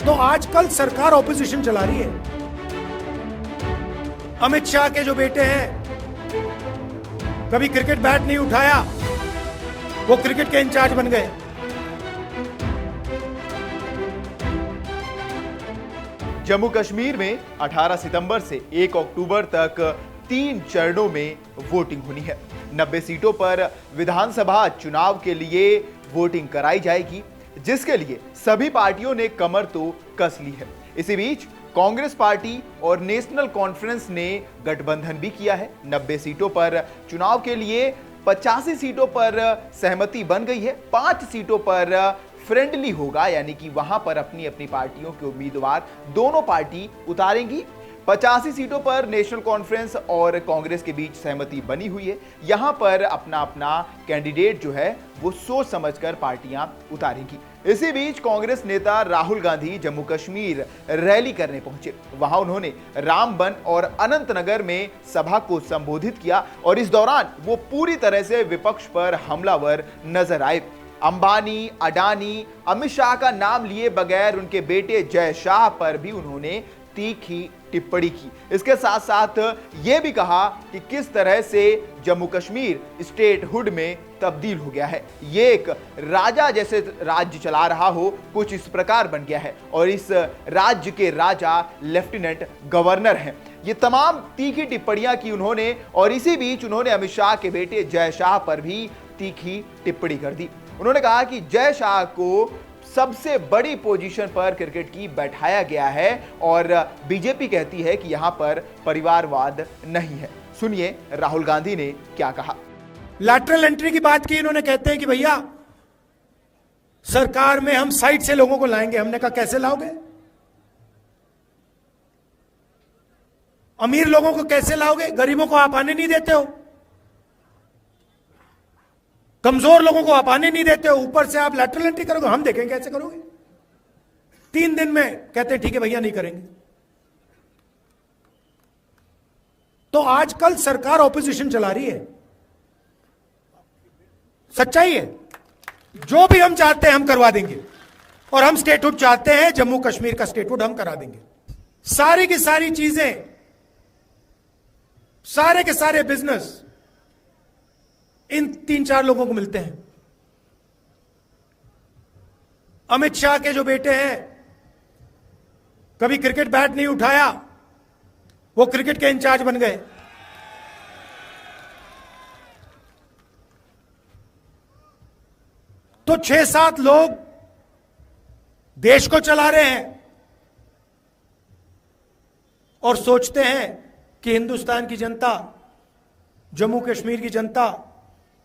तो आजकल सरकार ऑपोजिशन चला रही है। अमित शाह के जो बेटे हैं, कभी क्रिकेट बैट नहीं उठाया, वो क्रिकेट के इंचार्ज बन गए। जम्मू कश्मीर में 18 सितंबर से 1 अक्टूबर तक 3 चरणों में वोटिंग होनी है। 90 सीटों पर विधानसभा चुनाव के लिए वोटिंग कराई जाएगी, जिसके लिए सभी पार्टियों ने कमर तो कस ली है। इसी बीच कांग्रेस पार्टी और नेशनल कॉन्फ्रेंस ने गठबंधन भी किया है। 90 सीटों पर चुनाव के लिए 85 सीटों पर सहमति बन गई है। 5 सीटों पर फ्रेंडली होगा, यानी कि वहां पर अपनी अपनी पार्टियों के उम्मीदवार दोनों पार्टी उतारेंगी। 85 सीटों पर नेशनल कॉन्फ्रेंस और कांग्रेस के बीच सहमति बनी हुई है। यहां पर अपना अपना कैंडिडेट जो है वो सोच समझकर पार्टियां उतारेंगी। इसी बीच कांग्रेस नेता राहुल गांधी जम्मू कश्मीर रैली करने पहुंचे। वहां उन्होंने रामबन और अनंतनगर में सभा को संबोधित किया और इस दौरान वो पूरी तरह से विपक्ष पर हमलावर नजर आए। अंबानी, अडानी, अमित शाह का नाम लिए बगैर उनके बेटे जय शाह पर भी उन्होंने तीखी टिप्पणी की। इसके साथ साथ यह भी कहा कि किस तरह से जम्मू कश्मीर स्टेटहुड में तब्दील हो गया है। ये एक राजा जैसे राज्य चला रहा हो, कुछ इस प्रकार बन गया है और इस राज्य के राजा लेफ्टिनेंट गवर्नर हैं। ये तमाम तीखी टिप्पणियां की उन्होंने और इसी बीच उन्होंने अमित शाह के बेटे जय शाह पर भी तीखी टिप्पणी कर दी। उन्होंने कहा कि जय शाह को सबसे बड़ी पोजीशन पर क्रिकेट की बैठाया गया है और बीजेपी कहती है कि यहां पर परिवारवाद नहीं है। सुनिए राहुल गांधी ने क्या कहा। लैटरल एंट्री की बात की इन्होंने, कहते हैं कि भैया सरकार में हम साइड से लोगों को लाएंगे। हमने कहा कैसे लाओगे? अमीर लोगों को कैसे लाओगे? गरीबों को आप आने नहीं देते हो, कमजोर लोगों को आप आने नहीं देते हो, ऊपर से आप लैटरल एंट्री करोगे। हम देखेंगे कैसे करोगे। 3 दिन में कहते हैं ठीक है भैया नहीं करेंगे। तो आजकल सरकार ऑपोजिशन चला रही है, सच्चाई है। जो भी हम चाहते हैं हम करवा देंगे और हम स्टेटहुड चाहते हैं, जम्मू कश्मीर का स्टेटहुड हम करा देंगे। सारी की सारी चीजें, सारे के सारे बिजनेस इन 3-4 लोगों को मिलते हैं। अमित शाह के जो बेटे हैं, कभी क्रिकेट बैट नहीं उठाया, वो क्रिकेट के इंचार्ज बन गए। तो 6-7 लोग देश को चला रहे हैं और सोचते हैं कि हिंदुस्तान की जनता, जम्मू कश्मीर की जनता,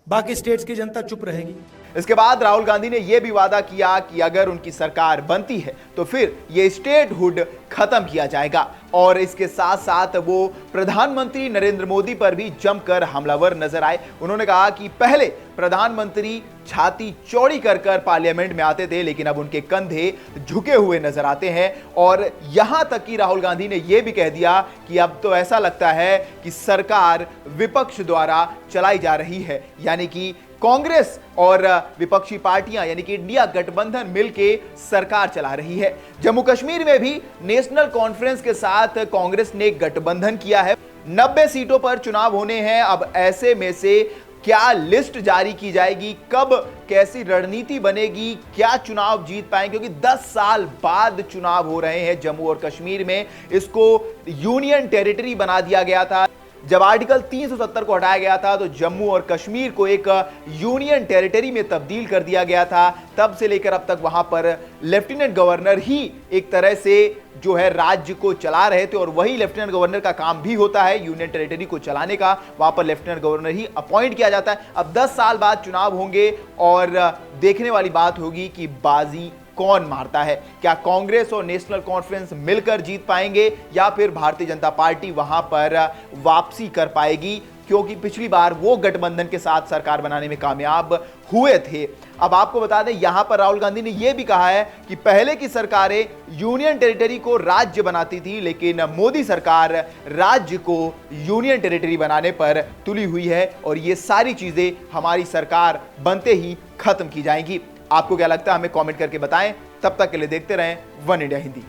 बाकी स्टेट्स की जनता चुप रहेगी। इसके बाद राहुल गांधी ने यह भी वादा किया कि अगर उनकी सरकार बनती है तो फिर यह स्टेटहुड खत्म किया जाएगा और इसके साथ साथ वो प्रधानमंत्री नरेंद्र मोदी पर भी जमकर हमलावर नजर आए। उन्होंने कहा कि पहले प्रधानमंत्री छाती चौड़ी कर कर पार्लियामेंट में आते थे, लेकिन अब उनके कंधे झुके हुए नजर आते हैं और यहां तक कि राहुल गांधी ने यह भी कह दिया कि अब तो ऐसा लगता है कि सरकार विपक्ष द्वारा चलाई जा रही है, यानी कि कांग्रेस और विपक्षी पार्टियां यानी कि इंडिया गठबंधन मिलके सरकार चला रही है। जम्मू कश्मीर में भी नेशनल कॉन्फ्रेंस के साथ कांग्रेस ने गठबंधन किया है। 90 सीटों पर चुनाव होने हैं। अब ऐसे में से क्या लिस्ट जारी की जाएगी, कब कैसी रणनीति बनेगी, क्या चुनाव जीत पाएंगे, क्योंकि 10 साल बाद चुनाव हो रहे हैं जम्मू और कश्मीर में। इसको यूनियन टेरिटरी बना दिया गया था। जब आर्टिकल 370 को हटाया गया था तो जम्मू और कश्मीर को एक यूनियन टेरिटरी में तब्दील कर दिया गया था। तब से लेकर अब तक वहां पर लेफ्टिनेंट गवर्नर ही एक तरह से जो है राज्य को चला रहे थे और वही लेफ्टिनेंट गवर्नर का काम भी होता है यूनियन टेरिटरी को चलाने का। वहां पर लेफ्टिनेंट गवर्नर ही अपॉइंट किया जाता है। अब 10 साल बाद चुनाव होंगे और देखने वाली बात होगी कि बाजी कौन मारता है। क्या कांग्रेस और नेशनल कॉन्फ्रेंस मिलकर जीत पाएंगे या फिर भारतीय जनता पार्टी वहां पर वापसी कर पाएगी, क्योंकि पिछली बार वो गठबंधन के साथ सरकार बनाने में कामयाब हुए थे। अब आपको बता दें, यहां पर राहुल गांधी ने यह भी कहा है कि पहले की सरकारें यूनियन टेरिटरी को राज्य बनाती थी, लेकिन मोदी सरकार राज्य को यूनियन टेरिटरी बनाने पर तुली हुई है और ये सारी चीजें हमारी सरकार बनते ही खत्म की जाएंगी। आपको क्या लगता है हमें कमेंट करके बताएं। तब तक के लिए देखते रहें वन इंडिया हिंदी।